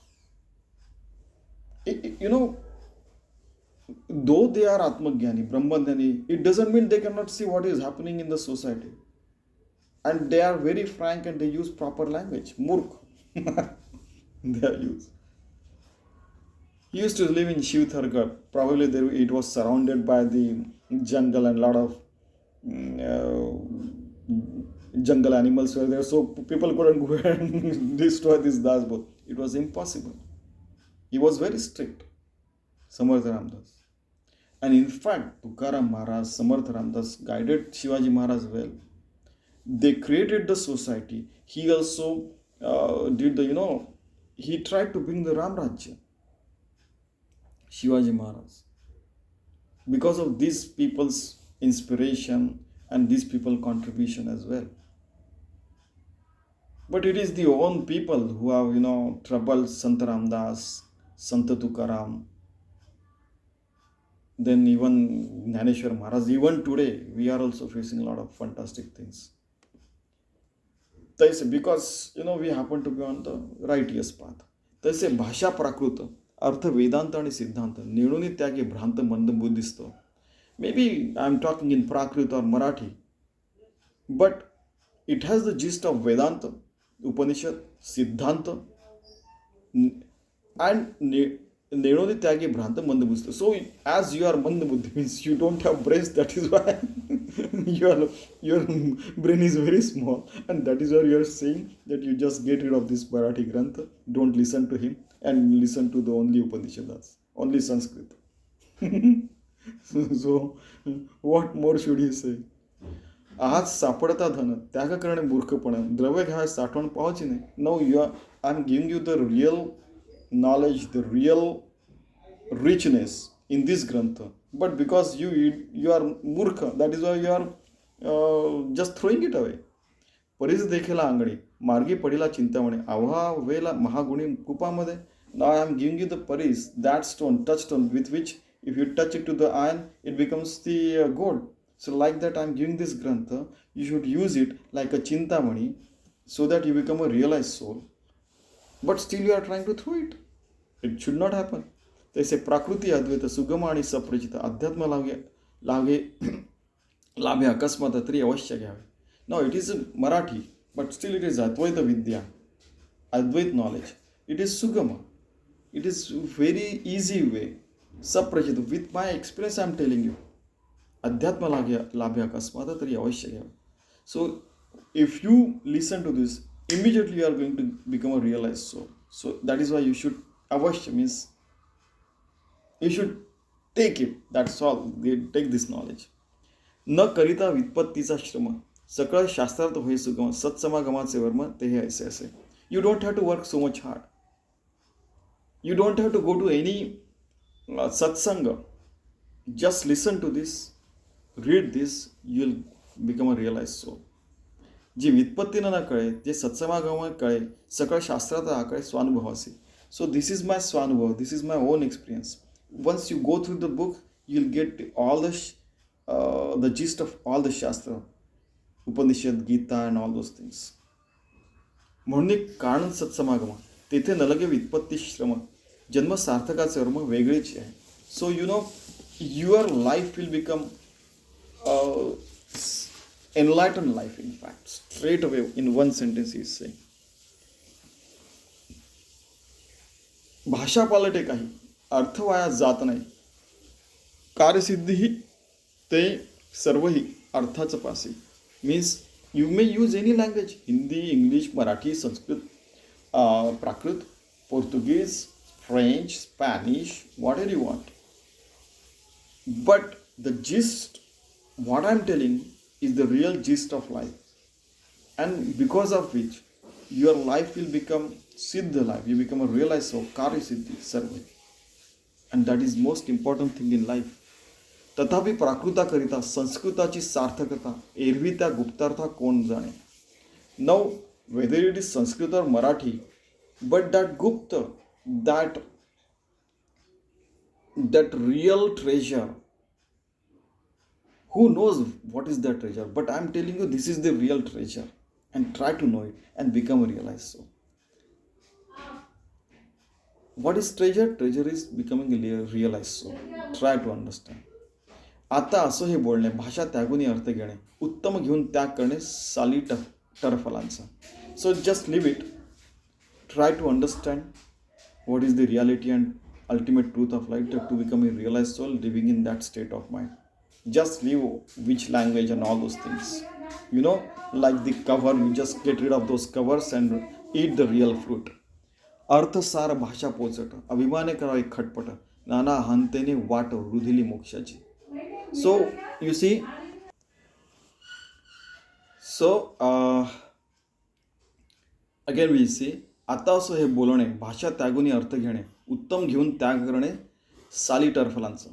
A: Though they are Atmagyani, Brahmajnani, it doesn't mean they cannot see what is happening in the society. And they are very frank and they use proper language. Murkh. They are used. He used to live in Shivthargarh. Probably it was surrounded by the jungle and a lot of jungle animals were there. So people couldn't go and destroy this Dasbodh. It was impossible. He was very strict, Sant Ramdas. And in fact, Tukaram Maharaj, Sant Ramdas guided Shivaji Maharaj well. They created the society. He also did the, he tried to bring the Ram Rajya. Shivaji Maharaj. Because of these people's inspiration and these people's contribution as well. But it is the own people who have, troubled Sant Ramdas, Sant Tukaram. Then even Jnaneshwar Maharaj. Even today, we are also facing a lot of fantastic things. Because, we happen to be on the righteous path. तसे भाषा प्राकृत अर्थ वेदांत आणि सिद्धांत निर्णुनी त्यागे भ्रांत मंद Buddhist. Maybe I am talking in Prakrit or Marathi, but it has the gist of Vedanta, Upanishad, Siddhanta, and Neroni Tyagi Bhranta Mandabuddha. So as you are Mandabuddha means you don't have brains, that is why your brain is very small, and that is why you are saying that you just get rid of this Marathi Grantha, don't listen to him and listen to the only Upanishads, only Sanskrit. So what more should he say? आज सापडता धन त्याग करणे मूर्खपण द्रव्य घ्या साठवण पावची नाही. No, I am giving you the real knowledge, the real richness in this grantha. But because you are murkha, that is why you are just throwing it away. परीस देखेला अंगणी मार्गी पडीला चिंतामणी आव्हा वेला महागुणी कुपामध्ये. Now I am giving you the paris, that stone, touchstone, with which if you touch it to the iron, it becomes the gold. So like that I am giving this grantha, you should use it like a chintamani so that you become a realized soul. But still you are trying to throw it. It should not happen. They say Prakriti Advaita Sugama आणि सप्रचित अध्यात्म लाभे अकस्मात तरी अवश्य घ्यावे. Now it is Marathi, but still it is Advaita Vidya, Advait knowledge. It is Sugama. It is very easy way. Saprachita, with my experience I am telling you. अध्यात्म लाभे अकस्मात तरी अवश्य घ्यावे. So if you listen to this, immediately you are going to become a realized soul. So that is why you should avashya means you should take it. That's all. Take this knowledge. न करिता वित्पत्तीचा श्रम सकळ शास्त्रार्थ होय सुगम सत्समागमाचे worm ते हे ऐसे. You don't have to work so much hard. You don't have to go to any satsanga. Just listen to this, read this, you'll become a realized soul. जे व्युत्पत्तीनं ना कळे, जे सत्समागमानं कळे, सकळ शास्त्रात कळे स्वानुभवासी. सो दिस इज माय स्वानुभव, this is my own experience. Once you go through the book, you'll get all the gist of all the Shastra, Upanishad, Gita, and all those things. म्हणून एक कारण सत्समागम तेथे न लगे व्युत्पत्ती श्रम जन्म सार्थकाचे कर्म वेगळेच आहे. So you know your life will become enlightened life, in fact, straight away in one sentence he is saying. भाषा पालटे काही अर्थ वाया जात नाही, कार्यसिद्धी ते सर्वही अर्थाचं पासी. Means you may use any language, Hindi, English, Marathi, Sanskrit, Prakrit, Portuguese, French, Spanish, whatever you want. But the gist, what I'm telling is the real gist of life, and because of which your life will become siddha life. You become a realized soul, karya siddhi sarva, and that is most important thing in life. तथापि प्राकृताकरिता संस्कृताची सार्थकता एरवी त्या गुप्तार्था कोण जाणे. Now whether it is Sanskrit or Marathi, but that gupta, that real treasure, who knows what is that treasure? But I am telling you, this is the real treasure, and try to know it and become a realized soul. What is treasure? Treasure is becoming a realized soul. Try to understand. आता असं हे बोलणे, भाषा त्यागून अर्थ घेणे, उत्तम घेऊन त्याग करणे साली टरफलांचा. So just leave it. Try to understand what is the reality and ultimate truth of life, to become a realized soul living in that state of mind. Just leave which language and all those things. You know, like the cover, you just get rid of those covers and eat the real fruit. अर्थसार भाषा poached, अभिमाने करावी खटपट, नाना हंतेने वाट रुधिली मोक्षाची. So you see, so again we see, आता असं हे बोलणे, भाषा त्यागून अर्थ घेणे, उत्तम घेऊन त्याग करणे साली टरफलांचं.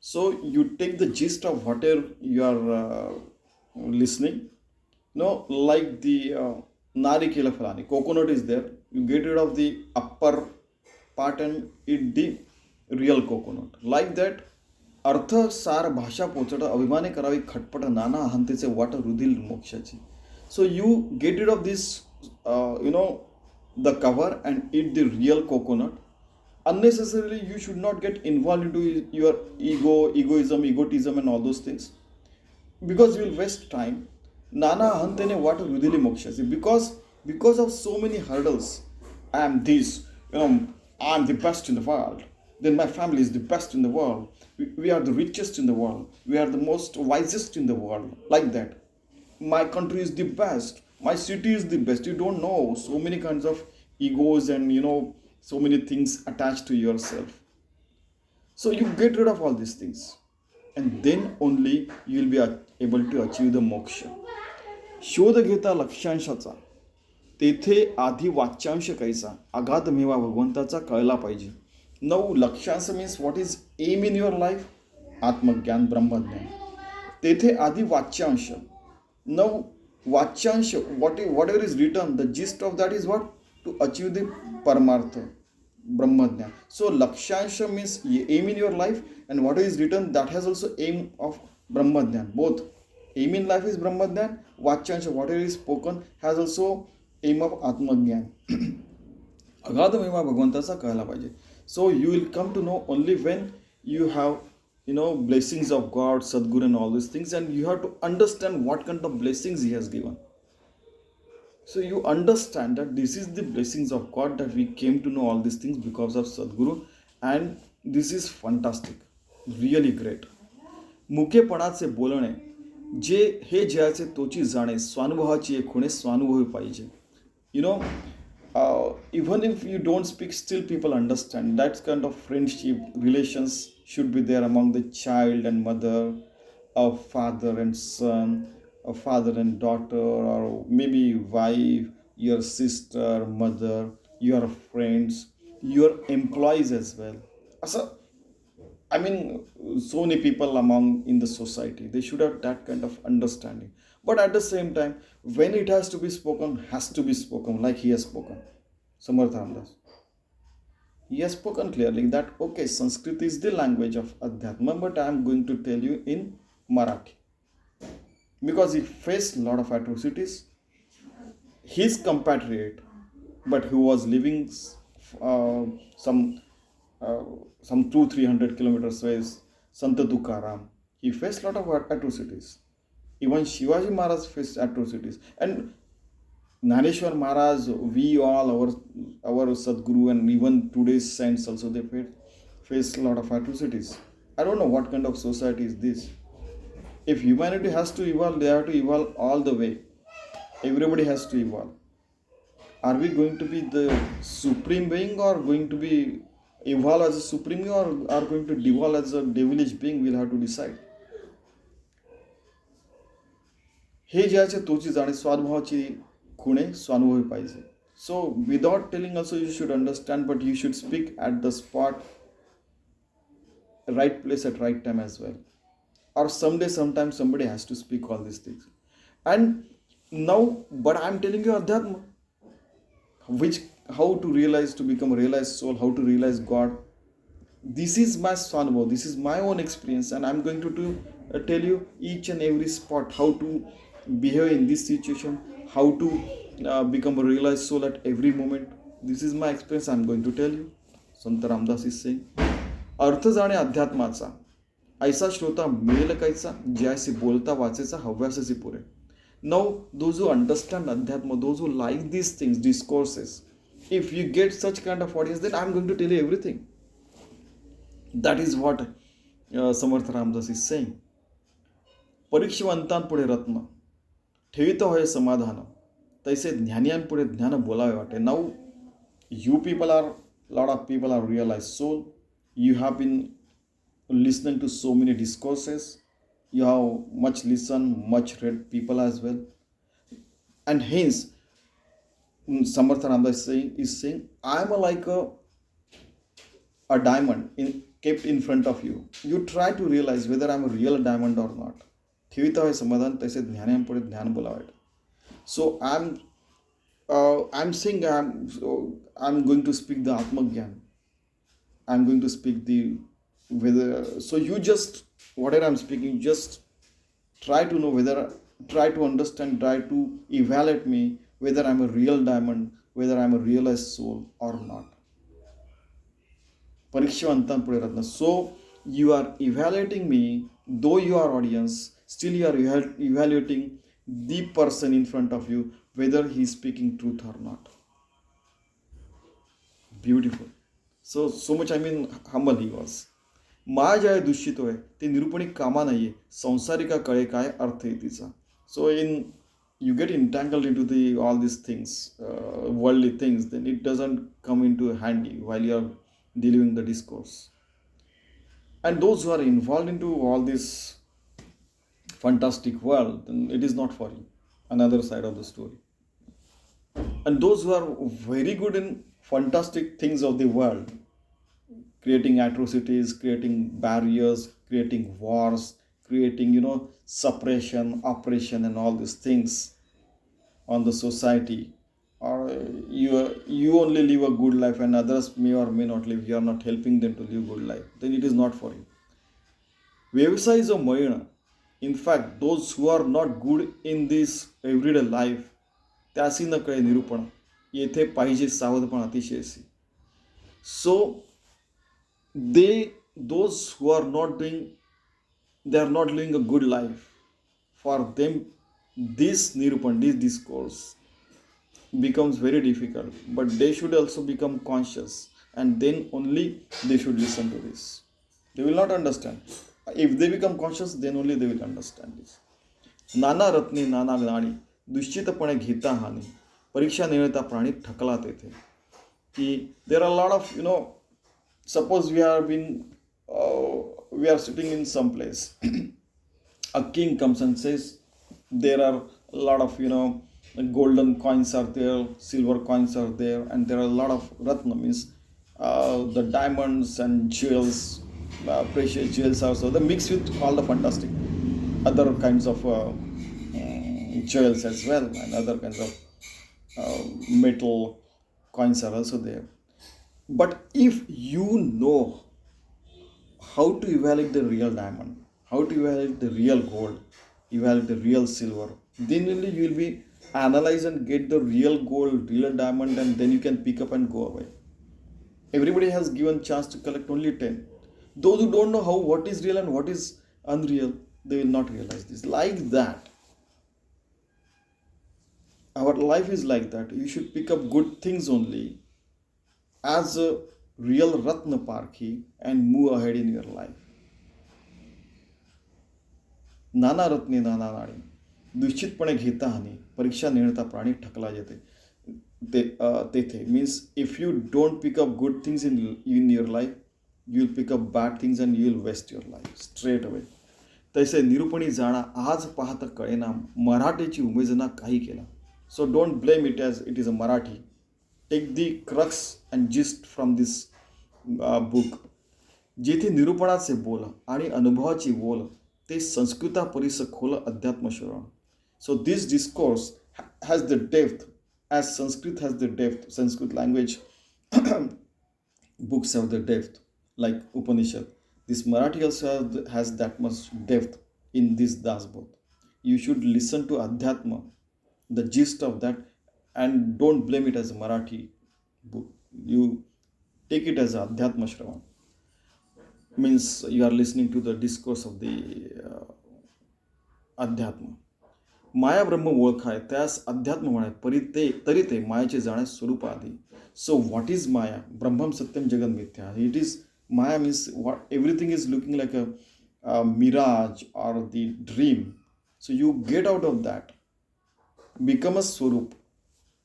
A: So you take the gist of whatever you are listening. No, like the narikela phalani, coconut is there. You get rid of the upper part and eat the real coconut. Like that, अर्थ सार भाषा poached, अभिमाने करावी खटपट, नाना अहंतेचे वाट रुधिल मोक्षाची. So you get rid of this, the cover and eat the real coconut. Unnecessarily, you should not get involved into your egotism and all those things, because you will waste time. Nana hantene what rudili mokshasi, because of so many hurdles. I am this, I am the best in the world. Then my family is the best in the world. We are the richest in the world. We are the most wisest in the world. Like that. My country is the best. My city is the best. You don't know, so many kinds of egos and so many things attached to yourself. So you get rid of all these things, and then only you will be able to achieve the moksha. शोध घेता लक्ष्यांशाचा, तेथे आधी वाच्यांश कैसा, अगाध मेवा भगवंताचा कळला पाहिजे. नऊ लक्ष्यांश means what is aim in your life, आत्मज्ञान, ब्रह्मज्ञान. तेथे आधी वाच्यांश. नऊ वाच्यांश, whatever is written, the gist of that is what, to achieve the paramartha, brahmajnan. So lakshansha means aim in your life, and what is written, that has also aim of brahmajnan. Both aim in life is brahmajnan, vachansha, whatever is spoken, has also aim of atmajnan. अगाध महिमा भगवंताचा कळला पाहिजे. So you will come to know only when you have blessings of God, Sadguru and all these things, and you have to understand what kind of blessings he has given. So you understand that this is the blessings of God, that we came to know all these things because of Sadguru, and this is fantastic, really great. मुकेपणाचे बोलणे, जे हे जयाचे तोची जाणे, स्वानुभवाची एक खुणे स्वानुभवी पाहिजे. Even if you don't speak, still people understand. That kind of friendship, relations should be there among the child and mother, a father and son, a father and daughter, or maybe wife, your sister, mother, your friends. your employees as well. So, I mean, so many people among in the society, they should have that kind of understanding. But at the same time, when it has to be spoken like he has spoken. Samarth Ramdas. He has spoken clearly that okay, Sanskrit is the language of Adhyatma, but I am going to tell you in Marathi. Because he faced a lot of atrocities. His compatriot, but who was living uh, some uh, some 200-300 kilometers away, Sant Tukaram, he faced a lot of atrocities. Even Shivaji Maharaj faced atrocities, and Naneshwar Maharaj, we all, our Sadguru, and even today's saints also, they face a lot of atrocities. I don't know what kind of society is this. If humanity has to evolve, they have to evolve all the way. Everybody has to evolve. Are we going to be the supreme being, or going to be evolve as a supreme being, or are going to devolve as a devilish being? We'll have to decide. हे ज्याचे तोची जाणे स्वानुभवाची खुणे स्वानुभवी पाहिजे. So without telling also you should understand, but you should speak at the spot, right place at right time as well. Or sometimes somebody has to speak all these things. And now, but I'm telling you Adhyatma, which how to realize, to become a realized soul, how to realize God. This is my Swanubhav, this is my own experience, and I'm going to tell you each and every spot how to behave in this situation, how to become a realized soul at every moment. This is my experience, I'm going to tell you. Sant Ramdas is saying, अर्थ जाणे अध्यात्माचा ऐसा श्रोता मिळेल कायचा, ज्यासी बोलता वाचेचा हव्याससी पुरे. Now, those who understand Adhyatma, those who like these things, discourses, if you get such kind of audience, then I'm going to tell you everything. That is what Samarth Ramdas is saying. परीक्षवंतांपुढे रत्न ठेवित होय समाधान, तैसे ज्ञानियांपुढे ज्ञान बोलावे वाटे. Now, you people are, lot of people are realized soul. You have been listening to so many discourses. You have much listened, much read people as well. And hence, Samarth Ramdas is saying, I am like a diamond kept in front of you. You try to realize whether I am a real diamond or not. ठेवित होय समाधान, तैसे ज्ञानियांपुढे ज्ञान बोलावे. So I'm saying I'm going to speak the Atma Gyan. I'm going to speak the whether. So you just, whatever I'm speaking, just try to know whether, try to understand, try to evaluate me whether I'm a real diamond, whether I'm a realized soul or not. Parikshavantanpude Ratna. So you are evaluating me, though you are audience, still you are evaluating the person in front of you, whether he is speaking truth or not. Beautiful. So much, I mean, humble he was. माया ज्या दूषित होय ते निरूपणी कामा नाहीये, संसारिका कळे काय अर्थ आहे तिचा. So you get entangled into all these things, worldly things, then it doesn't come into handy while you are delivering the discourse. And those who are involved into all this fantastic world, then it is not for you. Another side of the story. And those who are very good in fantastic things of the world, creating atrocities, creating barriers, creating wars, creating, suppression, oppression, and all these things on the society, or you only live a good life and others may or may not live, you are not helping them to live good life, then it is not for you. व्यवसाय जो मळणं, in fact, those who are not good in this everyday life, त्यासी न कळे निरूपण, येथे पाहिजे सावधपण अतिशयसी. So those who are not doing, they are not living a good life. For them, this nirupan, this discourse becomes very difficult. But they should also become conscious, and then only they should listen to this. They will not understand. If they become conscious, then only they will understand this. नाना रत्ने नाना ज्ञानी, दुश्चितपणे घेता हानी, परीक्षा निळता प्राणी ठकला तेथे. की there are a lot of, suppose we are sitting in some place. A king comes and says there are a lot of, golden coins are there, silver coins are there, and there are a lot of ratna, means the diamonds and jewels, precious jewels also, the mix with all the fantastic other kinds of jewels as well, and other kinds of metal coins are also there. But if you know how to evaluate the real diamond, how to evaluate the real gold, evaluate the real silver, then only you will be analyze and get the real gold, real diamond, and then you can pick up and go away. Everybody has given chance to collect only 10. Those who don't know how what is real and what is unreal, they will not realize this. Like that, our life is like that. You should pick up good things only as a real Ratna Parki and move ahead in your life. नाना रत्ने नाना नाणी निश्चितपणे घेता हानी परीक्षा नेणता प्राणी ठकला जेते तेथे means if you don't pick up good things in your life you will pick up bad things and you will waste your life straight away. तैसे निरूपणी जाणा आज पाहता कळेना मराठीची उमेजना काही केला. So don't blame it as it is a Marathi. Take the crux and gist from this book. जेथे निरूपणाचे बोल आणि अनुभवाची बोल ते संस्कृतापरिस खोल अध्यात्म श्रवण. So this discourse has the depth as Sanskrit has the depth. Sanskrit language books have the depth like Upanishad. This Marathi also has that much depth in this Dasbodh. You should listen to Adhyatma, the gist of that, and don't blame it as a Marathi book. You take it as Adhyatma Shravan. Means you are listening to the discourse of the Adhyatma. माया ब्रह्म ओळखाय त्यास अध्यात्म म्हणाय तरी ते मायाचे जाणे स्वरूप आधी. So what is maya? ब्रह्मम सत्यम जगन मिथ्या. It is maya means what everything is looking like a mirage और the dream. So you get out of that, become a swaroop.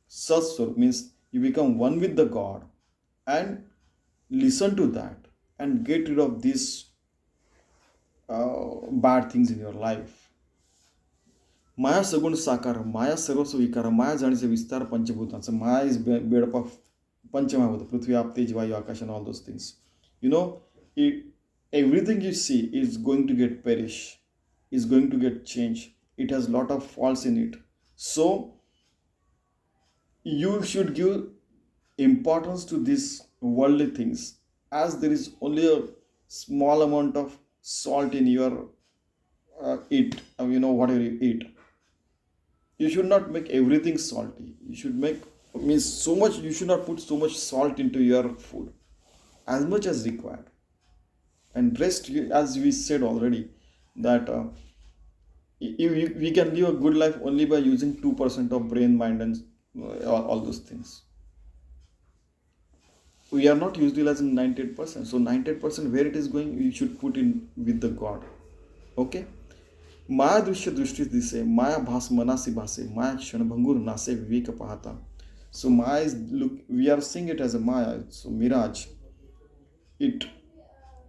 A: सत्स्वरूप means you become one with the God and listen to that and get rid of these bad things in your life. माया सगुण साकार, माया सर्वस्व विकार, माया जाणीचे विस्तार पंचभूतांचं. माया is bed up of पंचमहाभूत, पृथ्वी आप तेज वायू आकाश and all those things. You know, everything you see is going to get perish, is going to get changed. It has lot of faults in it. So you should give importance to these worldly things as there is only a small amount of salt in your whatever you eat. You should not make everything salty. You should make means so much. You should not put so much salt into your food, as much as required. And rest, as we said already, that we can live a good life only by using 2% of brain, mind, and all those things. We are not utilizing 98%. So 98% where it is going, you should put in with the God. Okay. माया दृश्य दृष्टीस दिसे, माया भास मनासी भासे, माया क्षणभंगूर नासे विवेक पाहता. So Maya is we are seeing it as a Maya. So mirage. It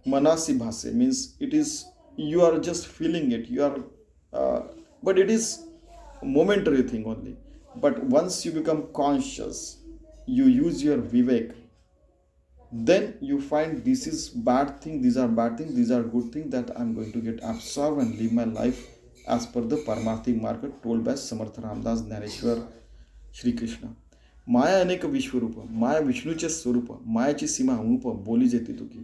A: manasi bhase means it is you are just feeling it. You are, but it is momentary thing only. But once you become conscious, you use your vivek. Then you find this is bad thing, these are bad things, these are good things that I'm going to get absorbed and live my life as per the Paramarthic mark told by Sant Ramdas, Jnaneshwar, Shri Krishna. माया अनेक विश्वरूप, माया विष्णूचे स्वरूप, मायाची सीमा अमूप, बोली जेती Tuki.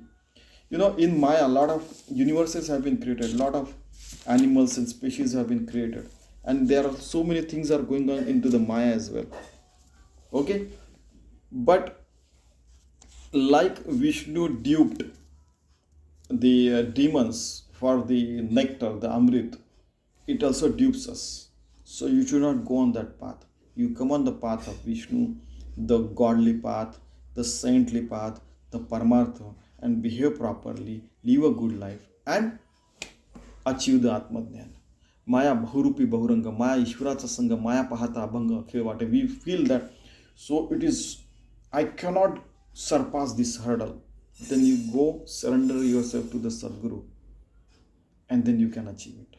A: You know, in Maya, a lot of universes have been created, a lot of animals and species have been created, and there are so many things are going on into the Maya as well. Okay, but like Vishnu duped the demons for the nectar, the Amrit, it also dupes us. So you should not go on that path. You come on the path of Vishnu, the godly path, the saintly path, the Paramartha, and behave properly, live a good life, and achieve the Atmajnana. Maya Bahurupi Bahuranga, Maya Ishvaracha Sangha, Maya Pahata Abhanga, Khevate. We feel that, so it is, I cannot surpass this hurdle. Then you go surrender yourself to the Sadguru, and then you can achieve it.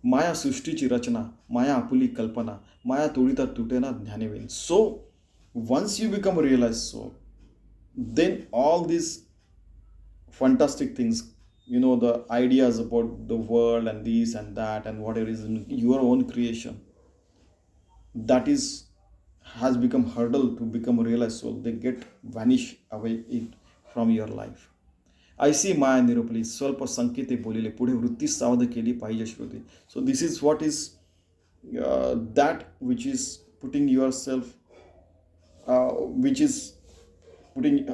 A: Maya सृष्टीची Rachna, Maya आपुली Kalpana, Maya तोडीता तुटेना ज्ञानेवेन. So once you become a realized soul, then all these fantastic things, the ideas about the world and this and that and whatever is in your own creation, that is has become hurdle to become a realized soul, they get vanish away it from your life. I see माया निरोपली स्वल्प संकेते बोलिले पुढे वृत्ती सावध केली पाहिजे श्रुती. So this is what is that which is putting yourself, which is putting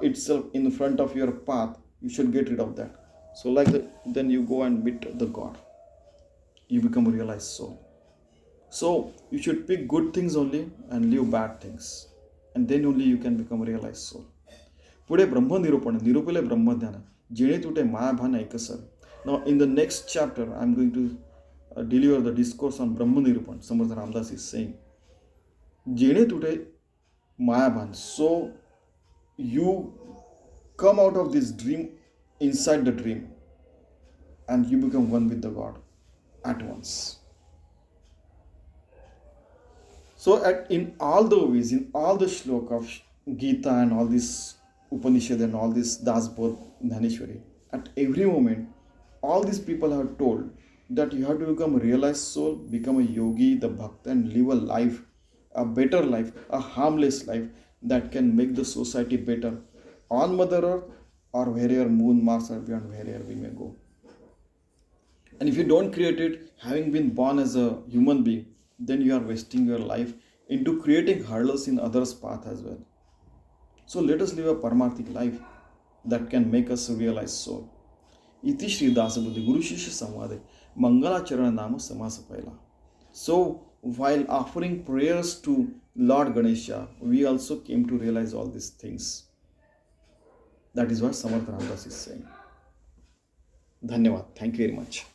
A: itself in front of your path. You should get rid of that. So like that, then you go and meet the God. You become a realized soul. So you should pick good things only and leave bad things, and then only you can become a realized soul. पुढे ब्रह्मनिरूपण निरूपले ब्रह्मज्ञान जेणे तुटे मायाभान ऐकसर. Now in the next chapter I am going to deliver the discourse on Brahmanirupan. Sant Ramdas is saying जेणे तुटे mayaban. So you come out of this dream, inside the dream, and you become one with the God at once. So in all the ways, in all the shlok of Gita and all this Upanishad and all this Dasbodh, Dhaneshwari, at every moment, all these people are told that you have to become a realized soul, become a yogi, the bhakta, and live a life, a better life, a harmless life that can make the society better on Mother Earth or wherever moon, Mars, or beyond, wherever we may go. And if you don't create it, having been born as a human being, then you are wasting your life into creating hurdles in others' path as well. So let us live a Paramarthic life that can make us a realized soul. इति श्री दासबोध गुरु शिष्य संवादे Mangalacharan नाम समास पहिला. So while offering prayers to Lord Ganesha, we also came to realize all these things. That is what Sant Ramdas is saying. Dhanyavad. Thank you very much.